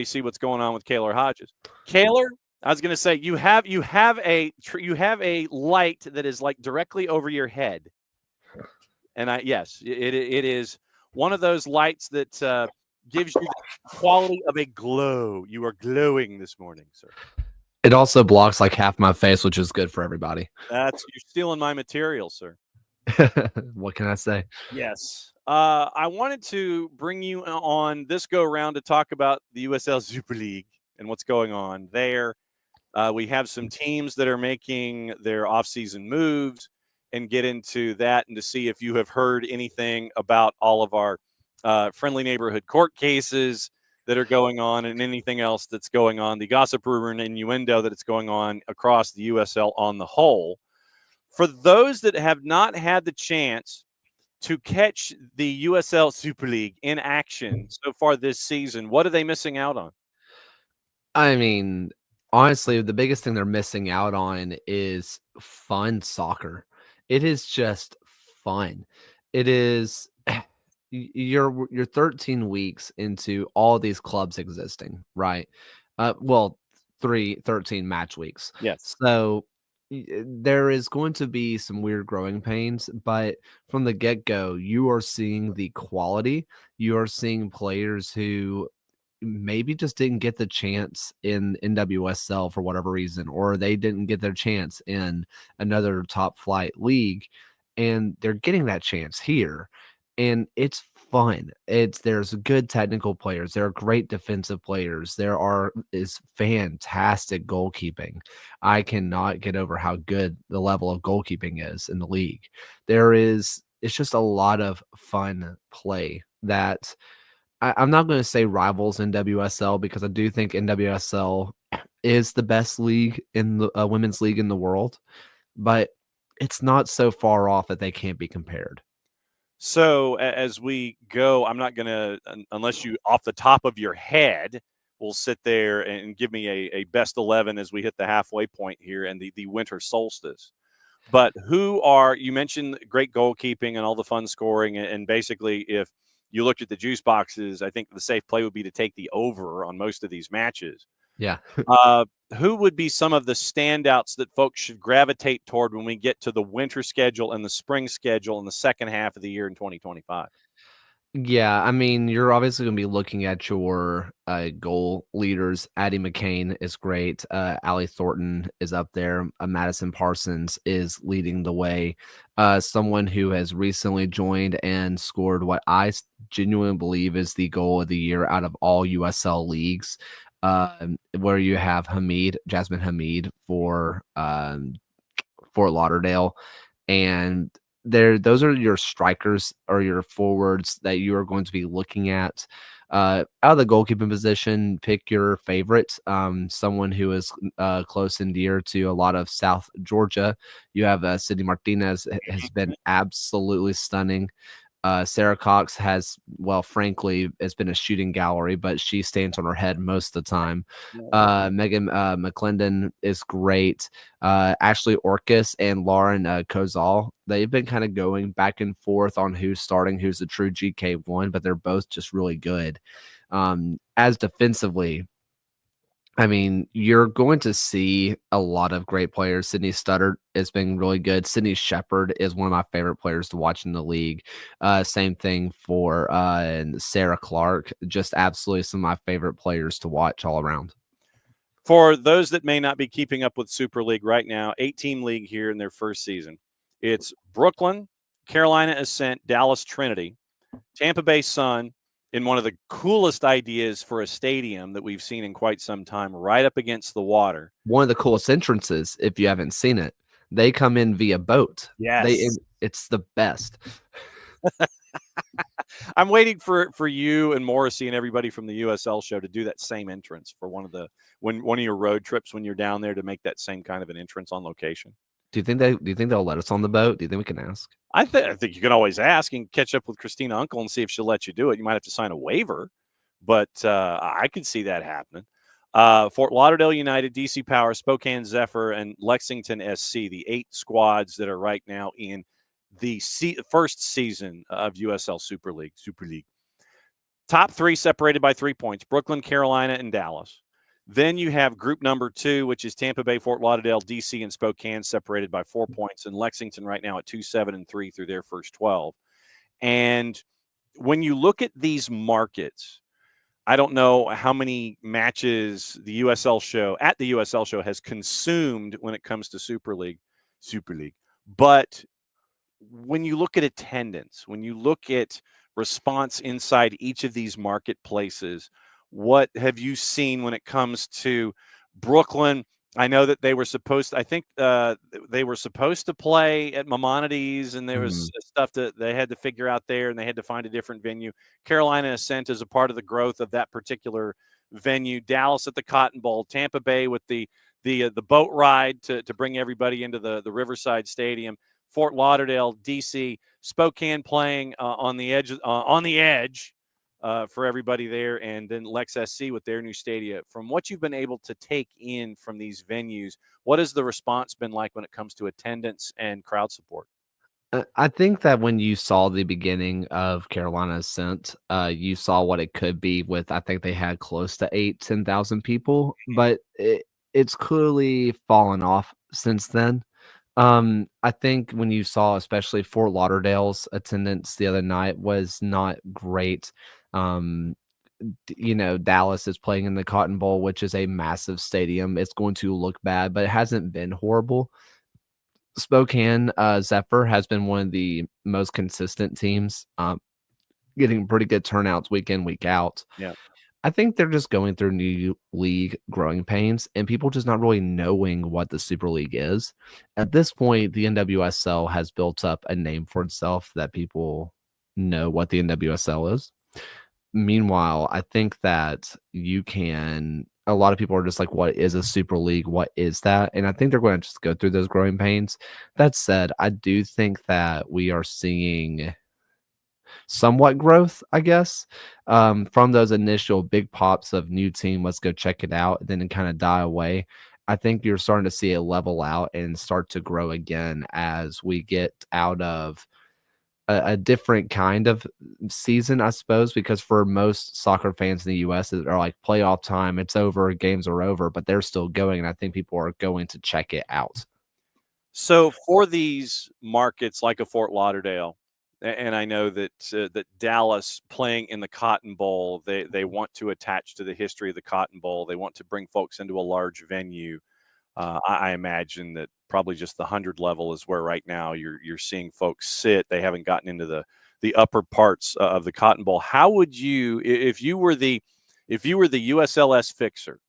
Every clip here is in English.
You see what's going on with Kaylor Hodges. Kaylor, I was going to say you have a light that is like directly over your head, and it is one of those lights that gives you the quality of a glow. You are glowing this morning, sir. It also blocks like half my face, which is good for everybody. You're stealing my material, sir. What can I say? Yes. I wanted to bring you on this go around to talk about the USL Super League and what's going on there. We have some teams that are making their offseason moves and get into that and to see if you have heard anything about all of our friendly neighborhood court cases that are going on and anything else that's going on, the gossip, rumor, and innuendo that it's going on across the USL on the whole. For those that have not had the chance to catch the USL Super League in action so far this season, what are they missing out on? I mean, honestly, the biggest thing they're missing out on is fun soccer. It is just fun. It is you're 13 weeks into all these clubs existing, right? Well, 13 match weeks. Yes. So there is going to be some weird growing pains, but from the get-go, you are seeing the quality. You are seeing players who maybe just didn't get the chance in NWSL for whatever reason, or they didn't get their chance in another top flight league, and they're getting that chance here. And it's fun. There's good technical players, there are great defensive players, is fantastic goalkeeping. I cannot get over how good the level of goalkeeping is in the league. It's just a lot of fun play that I'm not going to say rivals NWSL, because I do think NWSL is the best league in the women's league in the world, but it's not so far off that they can't be compared. So as we go, I'm not going to, unless you off the top of your head, will sit there and give me a best 11 as we hit the halfway point here and the winter solstice. But you mentioned great goalkeeping and all the fun scoring. And basically, if you looked at the juice boxes, I think the safe play would be to take the over on most of these matches. Yeah. Who would be some of the standouts that folks should gravitate toward when we get to the winter schedule and the spring schedule in the second half of the year in 2025? Yeah, I mean, you're obviously going to be looking at your goal leaders. Addie McCain is great. Allie Thornton is up there. Madison Parsons is leading the way. Someone who has recently joined and scored what I genuinely believe is the goal of the year out of all USL leagues, where you have Jasmine Hamid for Fort Lauderdale. And those are your strikers or your forwards that you are going to be looking at. Out of the goalkeeping position, pick your favorite, someone who is close and dear to a lot of South Georgia. You have Sydney Martinez has been absolutely stunning. Sarah Cox frankly, it's been a shooting gallery, but she stands on her head most of the time. Megan McClendon is great. Ashley Orcus and Lauren Kozal, they've been kind of going back and forth on who's starting, who's the true GK1, but they're both just really good. As defensively, I mean, you're going to see a lot of great players. Sydney Studdard has been really good. Sydney Shepherd is one of my favorite players to watch in the league. Same thing for Sarah Clark. Just absolutely some of my favorite players to watch all around. For those that may not be keeping up with Super League right now, 8-team league here in their first season. It's Brooklyn, Carolina Ascent, Dallas Trinity, Tampa Bay Sun, in one of the coolest ideas for a stadium that we've seen in quite some time, right up against the water. One of the coolest entrances, if you haven't seen it, they come in via boat. Yes. It's the best. I'm waiting for you and Morrissey and everybody from the USL show to do that same entrance for one of your road trips when you're down there, to make that same kind of an entrance on location. Do you think they'll let us on the boat? Do you think we can ask? I think you can always ask and catch up with Christina Uncle and see if she'll let you do it. You might have to sign a waiver, but I could see that happening. Fort Lauderdale United, DC Power, Spokane Zephyr, and Lexington SC, the 8 squads that are right now in the first season of USL Super League. top 3 separated by 3 points: Brooklyn, Carolina, and Dallas. Then you have group number 2, which is Tampa Bay, Fort Lauderdale, DC, and Spokane, separated by 4 points, and Lexington right now at 2-7-3 through their first 12. And when you look at these markets, I don't know how many matches the USL Show has consumed when it comes to Super League, but when you look at attendance, when you look at response inside each of these marketplaces, what have you seen when it comes to Brooklyn? I know that they were supposed to, I think they were supposed to play at Maimonides, and there was stuff that they had to figure out there, and they had to find a different venue. Carolina Ascent is a part of the growth of that particular venue. Dallas at the Cotton Bowl, Tampa Bay with the boat ride to bring everybody into the Riverside Stadium, Fort Lauderdale, DC, Spokane playing on the edge for everybody there, and then Lex SC with their new stadia. From what you've been able to take in from these venues, what has the response been like when it comes to attendance and crowd support? I think that when you saw the beginning of Carolina Ascent, you saw what it could be with, I think they had close to 10,000 people, but it's clearly fallen off since then. I think when you saw, especially Fort Lauderdale's attendance the other night was not great. Dallas is playing in the Cotton Bowl, which is a massive stadium. It's going to look bad, but it hasn't been horrible. Spokane Zephyr has been one of the most consistent teams, getting pretty good turnouts week in, week out. Yeah. I think they're just going through new league growing pains and people just not really knowing what the Super League is. At this point, the NWSL has built up a name for itself that people know what the NWSL is. Meanwhile, I think that a lot of people are just like, what is a Super League? What is that? And I think they're going to just go through those growing pains. That said, I do think that we are seeing somewhat growth, I guess, from those initial big pops of new team, let's go check it out, then it kind of die away. I think you're starting to see it level out and start to grow again as we get out of a different kind of season, I suppose, because for most soccer fans in the US, are like playoff time, it's over, games are over, but they're still going, and I think people are going to check it out. So for these markets like a Fort Lauderdale, and I know that that Dallas playing in the Cotton Bowl, they want to attach to the history of the Cotton Bowl. They want to bring folks into a large venue. I imagine that probably just the 100 level is where right now you're seeing folks sit. They haven't gotten into the upper parts of the Cotton Bowl. How would you, if you were the USLS fixer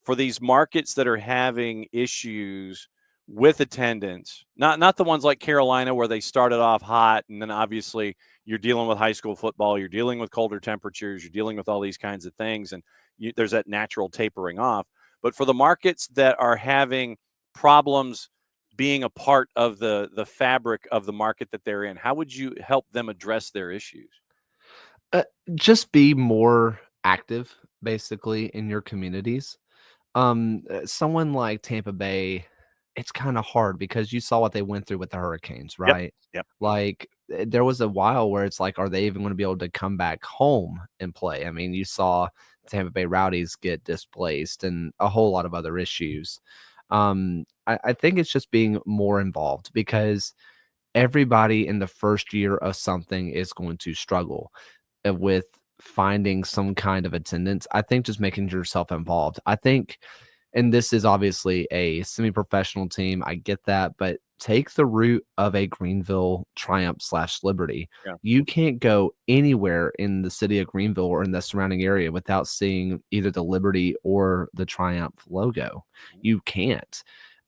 for these markets that are having issues with attendance, not the ones like Carolina where they started off hot and then obviously you're dealing with high school football, you're dealing with colder temperatures, you're dealing with all these kinds of things, and there's that natural tapering off. But for the markets that are having problems being a part of the fabric of the market that they're in, how would you help them address their issues? Just be more active, basically, in your communities. Someone like Tampa Bay, it's kind of hard because you saw what they went through with the Hurricanes, Yep. right? Yep. Like there was a while where it's like, are they even going to be able to come back home and play? I mean, you saw Tampa Bay Rowdies get displaced and a whole lot of other issues. I think it's just being more involved because everybody in the first year of something is going to struggle with finding some kind of attendance. I think just making yourself involved. I think, and this is obviously a semi-professional team, I get that, but take the route of a Greenville Triumph / Liberty. Yeah. You can't go anywhere in the city of Greenville or in the surrounding area without seeing either the Liberty or the Triumph logo. You can't.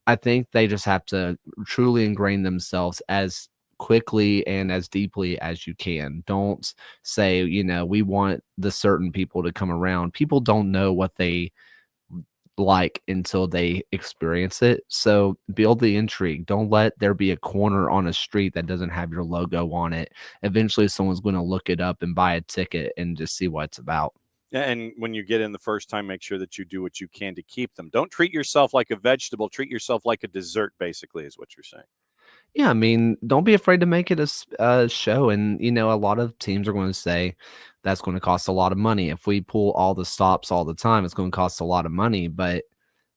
I think they just have to truly ingrain themselves as quickly and as deeply as you can. Don't say, we want the certain people to come around. People don't know what they like until they experience it. So build the intrigue. Don't let there be a corner on a street that doesn't have your logo on it. Eventually someone's going to look it up and buy a ticket and just see what it's about. And when you get in the first time, make sure that you do what you can to keep them. Don't treat yourself like a vegetable. Treat yourself like a dessert, basically, is what you're saying. Yeah, I mean, don't be afraid to make it a show, and, a lot of teams are gonna say, "That's gonna cost a lot of money. If we pull all the stops all the time, it's gonna cost a lot of money," but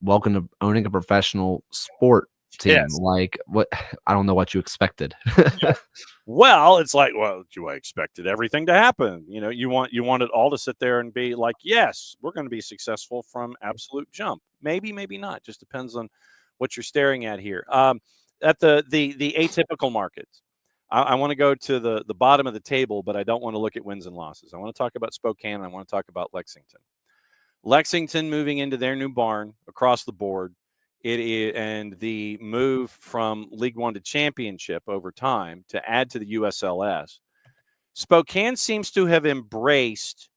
welcome to owning a professional sport team, Yes. like, what I don't know what you expected. Yeah. Well, it's like, well, I expected everything to happen. You want it all to sit there and be like, yes, we're going to be successful from absolute jump. Maybe, maybe not. Just depends on what you're staring at here. At the atypical markets, I want to go to the bottom of the table, but I don't want to look at wins and losses. I want to talk about Spokane. And I want to talk about Lexington. Lexington moving into their new barn across the board. It is, and the move from League One to Championship over time to add to the USLS. Spokane seems to have embraced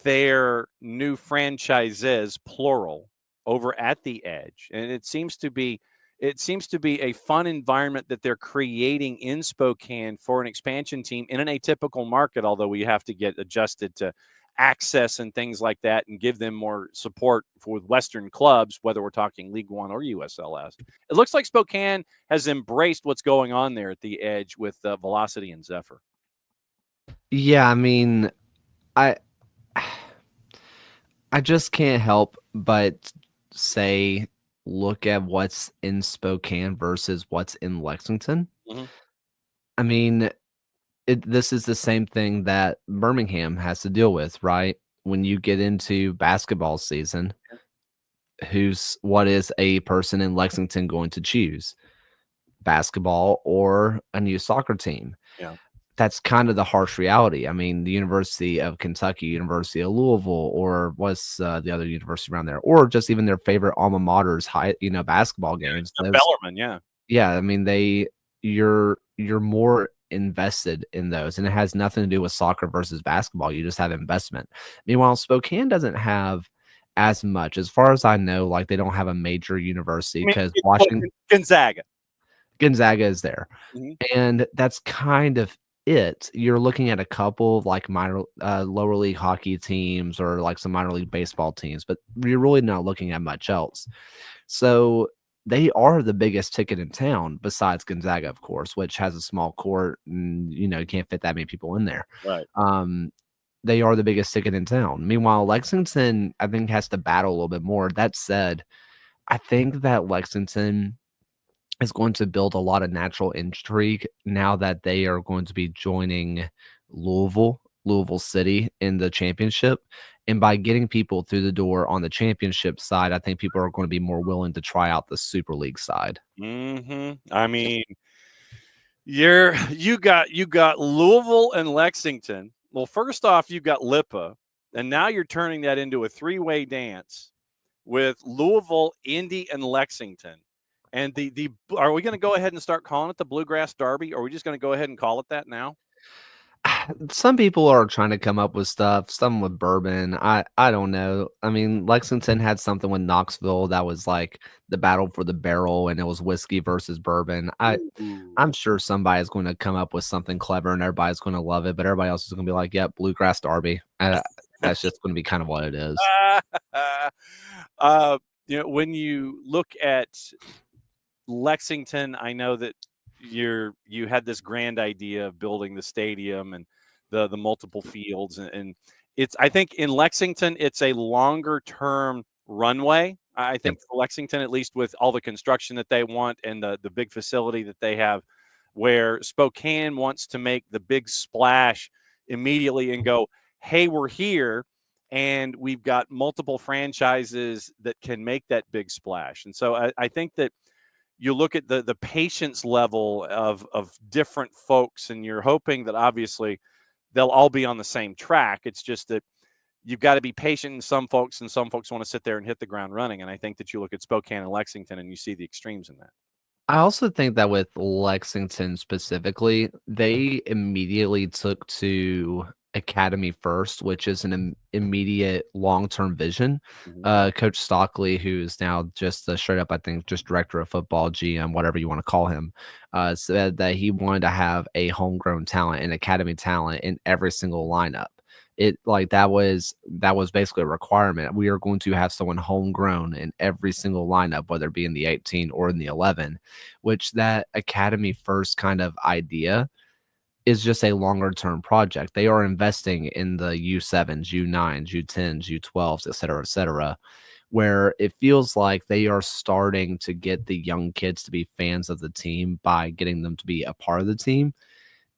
their new franchises, plural, over at the Edge, and it seems to be a fun environment that they're creating in Spokane for an expansion team in an atypical market, although we have to get adjusted to access and things like that and give them more support with Western clubs, whether we're talking League One or USLS. It looks like Spokane has embraced what's going on there at the Edge with Velocity and Zephyr. Yeah, I mean, I I just can't help but say, look at what's in Spokane versus what's in Lexington. Mm-hmm. I mean, this is the same thing that Birmingham has to deal with, right? When you get into basketball season, what is a person in Lexington going to choose? Basketball or a new soccer team? Yeah. That's kind of the harsh reality. I mean, the University of Kentucky, University of Louisville, or what's the other university around there, or just even their favorite alma mater's basketball games. The Those, Bellarmine, yeah. yeah, I mean, you're more invested in those, and it has nothing to do with soccer versus basketball. You just have investment. Meanwhile, Spokane doesn't have as much, as far as I know. Like, they don't have a major university I mean, because Washington Gonzaga. Gonzaga is there. Mm-hmm. And that's kind of it. You're looking at a couple of like lower league hockey teams or like some minor league baseball teams, but you're really not looking at much else. So they are the biggest ticket in town besides Gonzaga, of course, which has a small court and, you can't fit that many people in there. Right. They are the biggest ticket in town. Meanwhile, Lexington, I think, has to battle a little bit more. That said, I think that Lexington is going to build a lot of natural intrigue now that they are going to be joining Louisville City in the championship. And by getting people through the door on the championship side, I think people are going to be more willing to try out the Super League side. Mm-hmm. I mean, you got Louisville and Lexington. Well, first off, you got Lipa, and now you're turning that into a three-way dance with Louisville, Indy, and Lexington. And the are we going to go ahead and start calling it the Bluegrass Derby, or are we just going to go ahead and call it that now? Some people are trying to come up with stuff, some with bourbon. I don't know. I mean, Lexington had something with Knoxville that was like the battle for the barrel, and it was whiskey versus bourbon. I'm sure somebody's going to come up with something clever, and everybody's going to love it, but everybody else is going to be like, "Yep, Bluegrass Derby." That's just going to be kind of what it is. When you look at Lexington, I know that you had this grand idea of building the stadium and the multiple fields, and it's, I think in Lexington it's a longer term runway. I think for Lexington, at least with all the construction that they want and the big facility that they have, where Spokane wants to make the big splash immediately and go, hey, we're here. And we've got multiple franchises that can make that big splash. And so I think that you look at the patience level of different folks, and you're hoping that obviously they'll all be on the same track. It's just that you've got to be patient in some folks, and some folks want to sit there and hit the ground running. And I think that you look at Spokane and Lexington and you see the extremes in that. I also think that with Lexington specifically, they immediately took to academy first, which is an immediate long-term vision. Mm-hmm. Coach Stockley, who's now just straight up, I think, just director of football, GM, whatever you want to call him, said that he wanted to have a homegrown talent and academy talent in every single lineup. that was basically a requirement. We are going to have someone homegrown in every single lineup, whether it be in the 18 or in the 11, which that academy first kind of idea is just a longer term project. They are investing in the U7s, U9s, U10s, U12s, et cetera, where it feels like they are starting to get the young kids to be fans of the team by getting them to be a part of the team.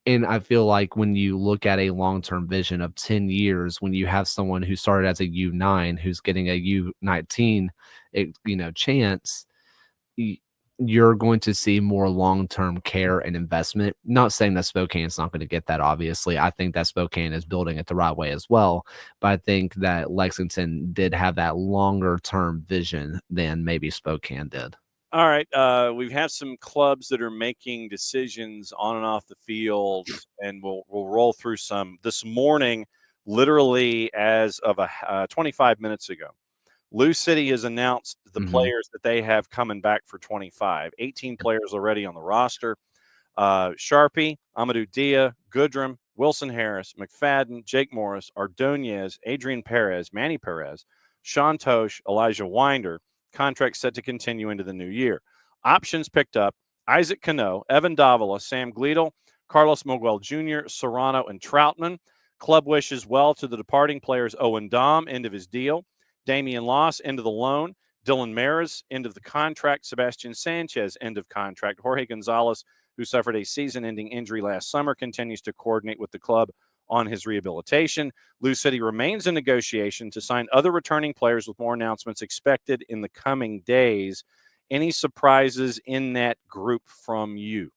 And I feel like when you look at a long-term vision of 10 years, when you have someone who started as a U9 who's getting a U19, chance, y- you're going to see more long-term care and investment. Not saying that Spokane's not going to get that, obviously. I think that Spokane is building it the right way as well. But I think that Lexington did have that longer-term vision than maybe Spokane did. All right. We have some clubs that are making decisions on and off the field, and we'll roll through some this morning, literally as of 25 minutes ago. Lou City has announced the players that they have coming back for 25. 18 players already on the roster. Sharpie, Amadou Dia, Goodrum, Wilson Harris, McFadden, Jake Morris, Ardonez, Adrian Perez, Manny Perez, Sean Tosh, Elijah Winder. Contract set to continue into the new year. Options picked up: Isaac Cano, Evan Davila, Sam Gleedle, Carlos Miguel Jr., Serrano, and Troutman. Club wishes well to the departing players Owen Dom, end of his deal. Damian Loss, end of the loan. Dylan Maris, end of the contract. Sebastian Sanchez, end of contract. Jorge Gonzalez, who suffered a season-ending injury last summer, continues to coordinate with the club on his rehabilitation. Lou City remains in negotiation to sign other returning players, with more announcements expected in the coming days. Any surprises in that group from you?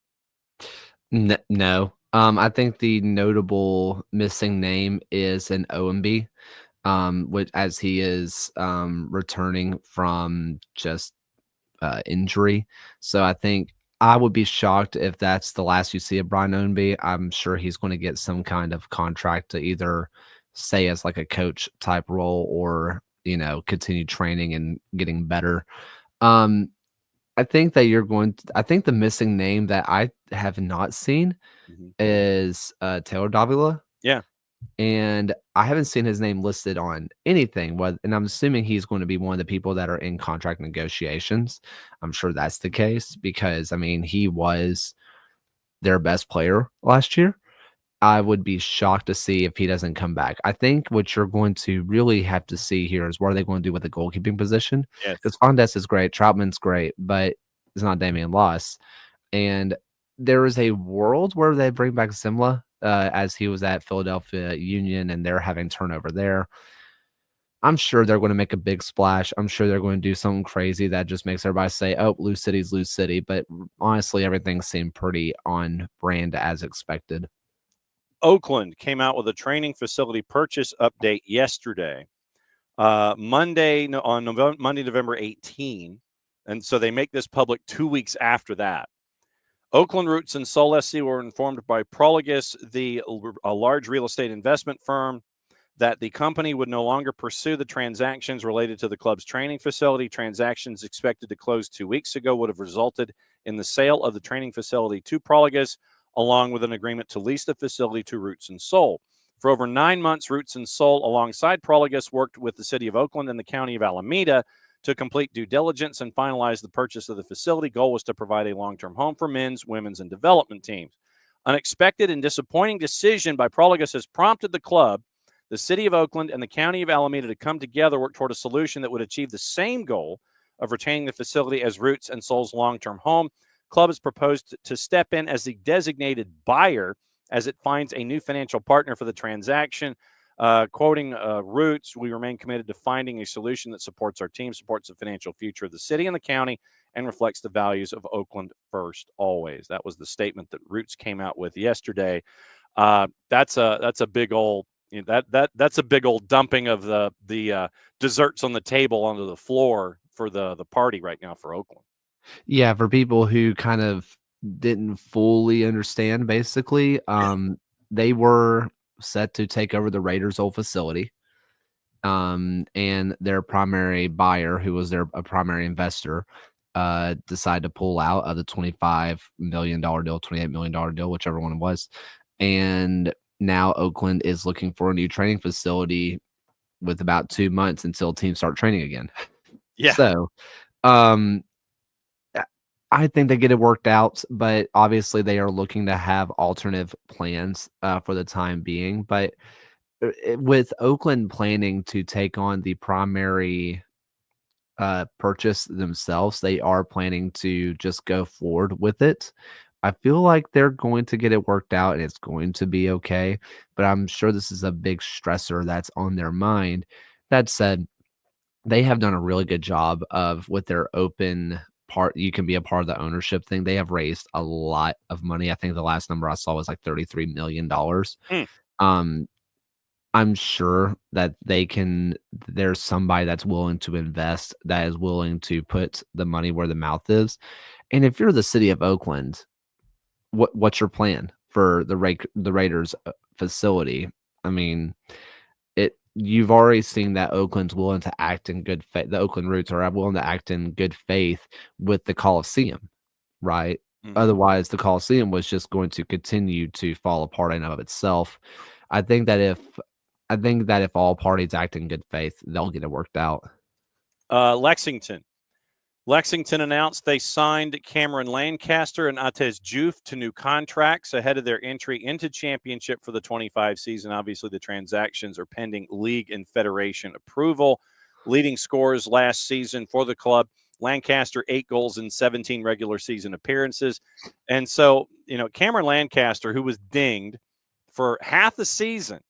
No. I think the notable missing name is an OMB, which as he is returning from just injury. So I think I would be shocked if that's the last you see of Brian Ownby. I'm sure he's going to get some kind of contract to either stay as like a coach type role or, continue training and getting better. Um, I think the missing name that I have not seen is Taylor Davila. Yeah. And I haven't seen his name listed on anything. And I'm assuming he's going to be one of the people that are in contract negotiations. I'm sure that's the case because, I mean, he was their best player last year. I would be shocked to see if he doesn't come back. I think what you're going to really have to see here is what are they going to do with the goalkeeping position? Yes. Because Fondes is great, Troutman's great, but it's not Damian Loss. And there is a world where they bring back Simla as he was at Philadelphia Union and they're having turnover there. I'm sure they're going to make a big splash. I'm sure they're going to do something crazy that just makes everybody say, oh, Lou City's Lou City. But honestly, everything seemed pretty on brand as expected. Oakland came out with a training facility purchase update yesterday, Monday, November 18. And so they make this public 2 weeks after that. Oakland Roots and Soul SC were informed by Prologus, a large real estate investment firm, that the company would no longer pursue the transactions related to the club's training facility. Transactions expected to close 2 weeks ago would have resulted in the sale of the training facility to Prologus, along with an agreement to lease the facility to Roots and Soul. For over 9 months, Roots and Soul, alongside Prologus, worked with the city of Oakland and the county of Alameda to complete due diligence and finalize the purchase of the facility. Goal was to provide a long-term home for men's, women's, and development teams. Unexpected and disappointing decision by Prologus has prompted the club, the city of Oakland, and the county of Alameda to come together, work toward a solution that would achieve the same goal of retaining the facility as Roots and Soul's long-term home. Club has proposed to step in as the designated buyer as it finds a new financial partner for the transaction. Quoting Roots, we remain committed to finding a solution that supports our team, supports the financial future of the city and the county, and reflects the values of Oakland first always. That was the statement that Roots came out with yesterday. That's a big old that's a big old dumping of the desserts on the table onto the floor for the party right now for Oakland. Yeah, for people who kind of didn't fully understand, basically, they were set to take over the Raiders' old facility. And their primary buyer, who was a primary investor, decided to pull out of the $25 million deal, $28 million deal, whichever one it was. And now Oakland is looking for a new training facility with about 2 months until teams start training again. Yeah. So, um, I think they get it worked out, but obviously they are looking to have alternative plans for the time being. But with Oakland planning to take on the primary purchase themselves, they are planning to just go forward with it. I feel like they're going to get it worked out and it's going to be okay, but I'm sure this is a big stressor that's on their mind. That said, they have done a really good job of with their open part. You can be a part of the ownership thing. They have raised a lot of money. I think the last number I saw was like $33 million. Mm. Um, I'm sure that there's somebody that's willing to invest, that is willing to put the money where the mouth is. And if you're the city of Oakland, what's your plan for the Raiders facility? I mean, you've already seen that Oakland's willing to act in good faith. The Oakland Roots are willing to act in good faith with the Coliseum, right? Mhm. Otherwise, the Coliseum was just going to continue to fall apart in and of itself. I think that if all parties act in good faith, they'll get it worked out. Lexington. Lexington announced they signed Cameron Lancaster and Atez Juve to new contracts ahead of their entry into championship for the 25 season. Obviously, the transactions are pending league and federation approval. Leading scorers last season for the club, Lancaster, 8 goals in 17 regular season appearances. And so, Cameron Lancaster, who was dinged for half the season,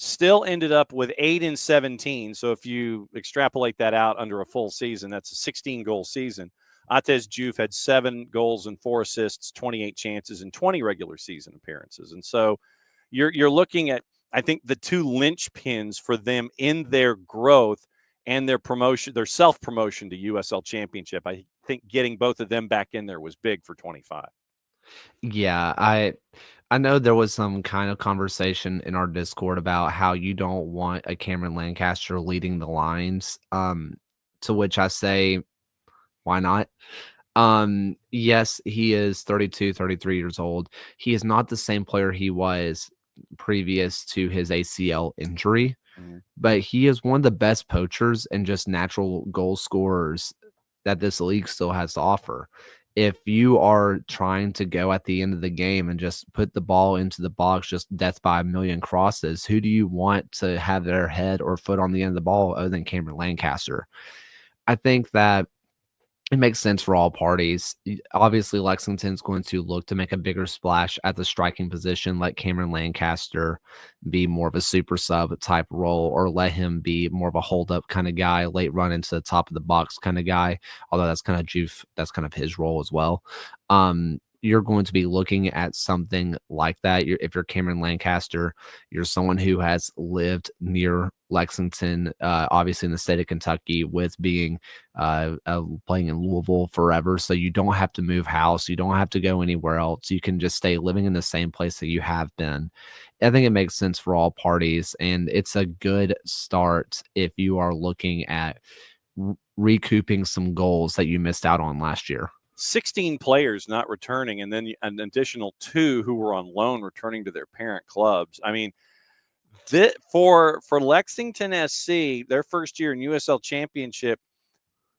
still ended up with 8 in 17. So if you extrapolate that out under a full season, that's a 16-goal season. Atez Juve had 7 goals and 4 assists, 28 chances, and 20 regular season appearances. And so you're looking at, I think, the 2 linchpins for them in their growth and their promotion, their self-promotion to USL Championship. I think getting both of them back in there was big for 25. Yeah, I know there was some kind of conversation in our Discord about how you don't want a Cameron Lancaster leading the lines. To which I say, why not? Yes, he is 32, 33 years old. He is not the same player he was previous to his ACL injury, but he is one of the best poachers and just natural goal scorers that this league still has to offer. If you are trying to go at the end of the game and just put the ball into the box, just death by a million crosses, who do you want to have their head or foot on the end of the ball other than Cameron Lancaster? I think that it makes sense for all parties. Obviously, Lexington's going to look to make a bigger splash at the striking position, let Cameron Lancaster be more of a super sub type role, or let him be more of a hold up kind of guy, late run into the top of the box kind of guy. Although that's kind of his role as well. You're going to be looking at something like that. If you're Cameron Lancaster, you're someone who has lived near Lexington, obviously in the state of Kentucky, with being playing in Louisville forever. So you don't have to move house. You don't have to go anywhere else. You can just stay living in the same place that you have been. I think it makes sense for all parties, and it's a good start if you are looking at recouping some goals that you missed out on last year. 16 players not returning, and then an additional 2 who were on loan returning to their parent clubs. I mean, for Lexington SC, their first year in USL Championship,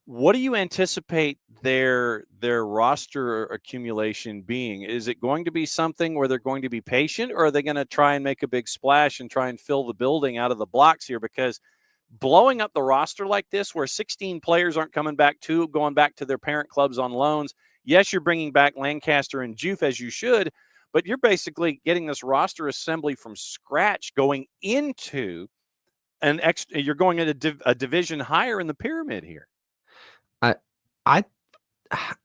what do you anticipate their roster accumulation being? Is it going to be something where they're going to be patient, or are they going to try and make a big splash and try and fill the building out of the blocks here? Because blowing up the roster like this, where 16 players aren't going back to their parent clubs on loans. Yes, you're bringing back Lancaster and Juve as you should, but you're basically getting this roster assembly from scratch going into you're going at a division higher in the pyramid here. I I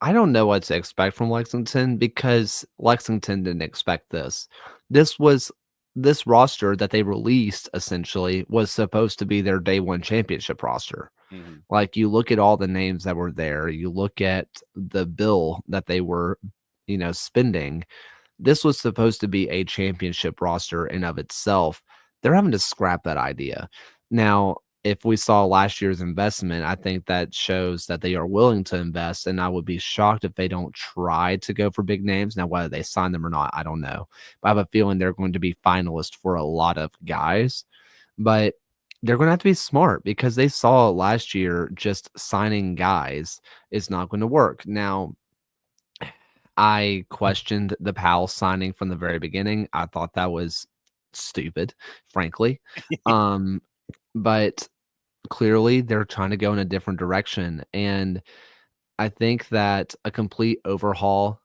I don't know what to expect from Lexington, because Lexington didn't expect this. This roster that they released essentially was supposed to be their day one championship roster. Mm-hmm. Like, you look at all the names that were there, you look at the bill that they were, spending. This was supposed to be a championship roster in of itself. They're having to scrap that idea. Now, if we saw last year's investment, I think that shows that they are willing to invest, and I would be shocked if they don't try to go for big names. Now, whether they sign them or not, I don't know. But I have a feeling they're going to be finalists for a lot of guys. But they're going to have to be smart because they saw last year just signing guys is not going to work. Now, I questioned the Powell signing from the very beginning. I thought that was stupid, frankly. Um, but clearly they're trying to go in a different direction. And I think that a complete overhaul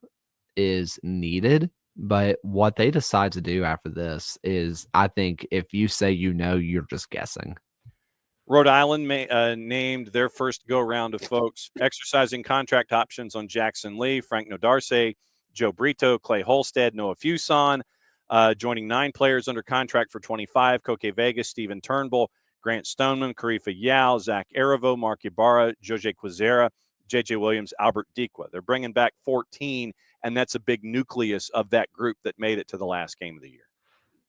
is needed. But what they decide to do after this is, I think if you say you're just guessing. Rhode Island named their first go-round of folks exercising contract options on Jackson Lee, Frank Nodarce, Joe Brito, Clay Holstead, Noah Fuson, joining 9 players under contract for 25, Koke Vegas, Stephen Turnbull, Grant Stoneman, Karifa Yao, Zach Aravo, Mark Ibarra, Jose Quizera, J.J. Williams, Albert Dikwa. They're bringing back 14, and that's a big nucleus of that group that made it to the last game of the year.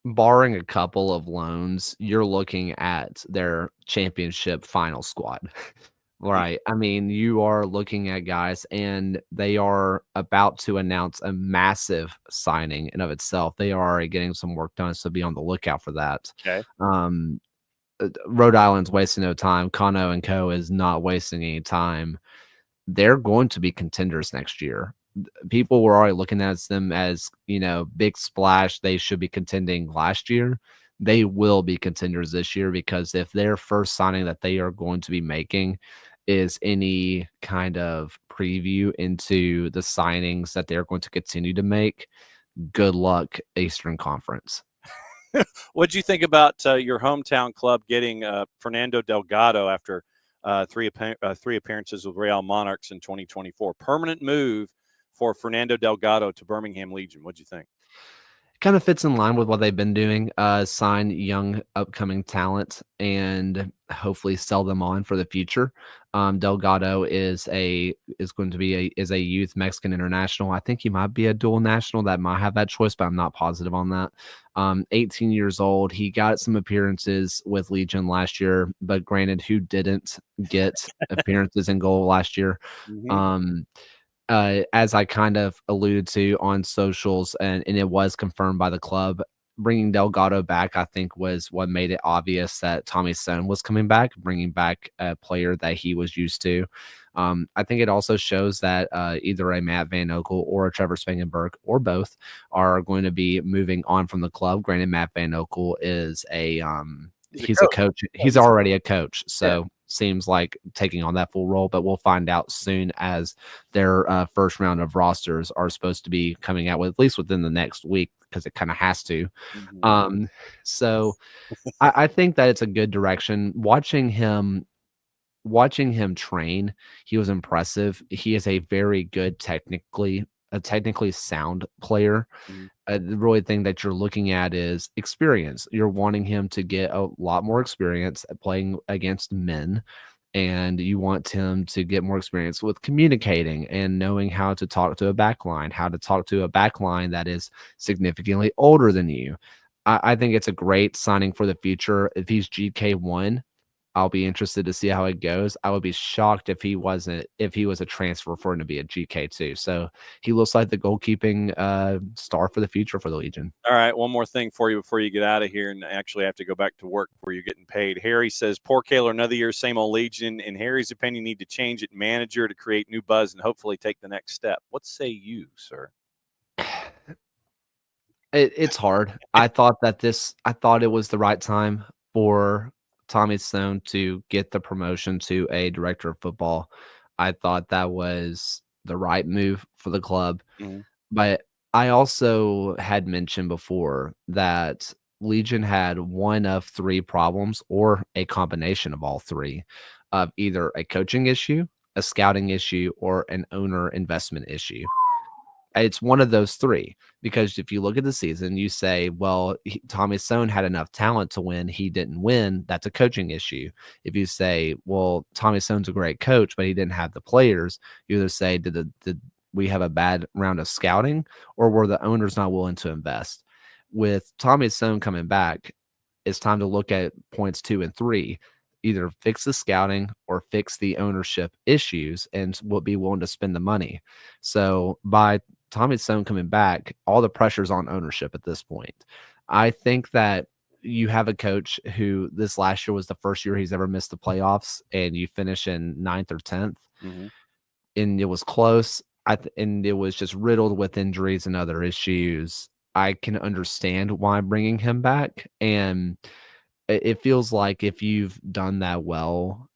Barring a couple of loans, you're looking at their championship final squad. Right. I mean, you are looking at guys, and they are about to announce a massive signing in of itself. They are already getting some work done, so be on the lookout for that. Okay. Rhode Island's wasting no time. Kano and Co. is not wasting any time. They're going to be contenders next year. People were already looking at them as, big splash. They should be contending last year. They will be contenders this year, because if their first signing that they are going to be making is any kind of preview into the signings that they're going to continue to make, good luck, Eastern Conference. What'd you think about your hometown club getting Fernando Delgado after three appearances with Real Monarchs in 2024? Permanent move for Fernando Delgado to Birmingham Legion. What'd you think? Kind of fits in line with what they've been doing. Sign young upcoming talent and hopefully sell them on for the future. Delgado is going to be a youth Mexican international. I think he might be a dual national. That might have that choice, but I'm not positive on that. 18 years old. He got some appearances with Legion last year, but granted, who didn't get appearances in goal last year? Mm-hmm. As I kind of alluded to on socials, and it was confirmed by the club, bringing Delgado back, I think, was what made it obvious that Tommy Sohn was coming back, bringing back a player that he was used to. I think it also shows that either a Matt Van Oekel or a Trevor Spangenberg, or both, are going to be moving on from the club. Granted, Matt Van Oekel is he's a coach. He's already a coach, so seems like taking on that full role, but we'll find out soon, as their first round of rosters are supposed to be coming out with, at least within the next week, because it kind of has to. Mm-hmm. So I think that it's a good direction. Watching him train, he was impressive. He is a very good technically sound player. Mm-hmm. The really thing that you're looking at is experience. You're wanting him to get a lot more experience at playing against men, and you want him to get more experience with communicating and knowing how to talk to a backline, that is significantly older than you. I think it's a great signing for the future. If he's GK1, I'll be interested to see how it goes. I would be shocked if he was a transfer for him to be a GK2. So he looks like the goalkeeping star for the future for the Legion. All right, one more thing for you before you get out of here and actually have to go back to work before you're getting paid. Harry says, poor Kaler, another year, same old Legion. In Harry's opinion, need to change it manager to create new buzz and hopefully take the next step. What say you, sir? It's hard. I thought it was the right time for Tommy Sohn to get the promotion to a director of football. I thought that was the right move for the club. Mm-hmm. But I also had mentioned before that Legion had one of 3 problems, or a combination of all 3, of either a coaching issue, a scouting issue, or an owner investment issue. It's one of those 3, because if you look at the season, you say, well, Tommy Sohn had enough talent to win. He didn't win. That's a coaching issue. If you say, well, Tommy Sohn's a great coach, but he didn't have the players, you either say, did we have a bad round of scouting, or were the owners not willing to invest? With Tommy Sohn coming back, it's time to look at points 2 and 3. either fix the scouting or fix the ownership issues and will be willing to spend the money. So by Tommy Stone coming back, all the pressure's on ownership at this point. I think that you have a coach who this last year was the first year he's ever missed the playoffs, and you finish in 9th or 10th, and it was close. And it was just riddled with injuries and other issues. I can understand why bringing him back, and it feels like if you've done that well,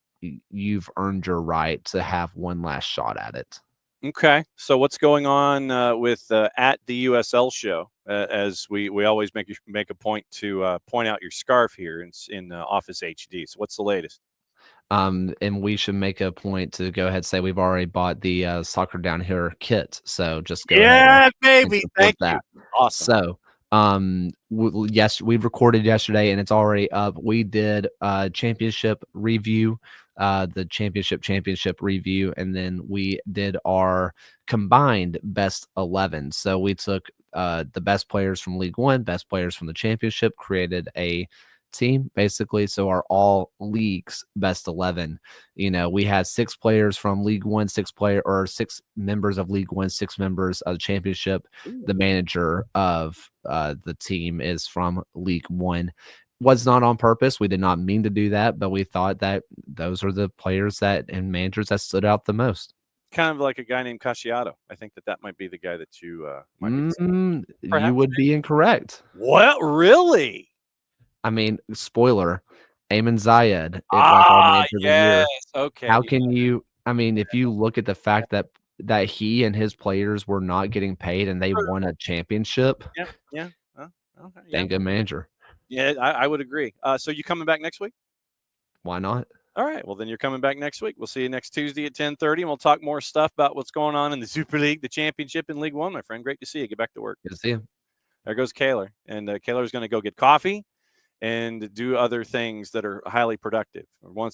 you've earned your right to have one last shot at it. Okay, so what's going on with at the USL Show? As we always make a point to point out your scarf here in Office HD. So what's the latest? And we should make a point to go ahead and say we've already bought the Soccer Down Here kit. So just go ahead baby. Thank that. you. Awesome. So yes, we recorded yesterday and it's already up. We did championship review, the championship review, and then we did our combined best 11. So we took the best players from League One, best players from the championship, created a team basically. So our all leagues best 11. We had 6 players from League One, 6 members of League One, 6 members of the championship. The manager of the team is from League One. Was not on purpose. We did not mean to do that, but we thought that those are the players and managers that stood out the most. Kind of like a guy named Casciato. I think that might be the guy that you might be. You would be incorrect. What? Really? I mean, spoiler, Ayman Zayed is like our manager of the year. Okay. How can you? I mean, if you look at the fact that he and his players were not getting paid and they won a championship, yeah. Okay. Dang good manager. Yeah, I would agree. So you coming back next week? Why not? All right. Well, then you're coming back next week. We'll see you next Tuesday at 10:30, and we'll talk more stuff about what's going on in the Super League, the championship in League One, my friend. Great to see you. Get back to work. Good to see you. There goes Kaylor. And Kaylor's going to go get coffee and do other things that are highly productive. Once again,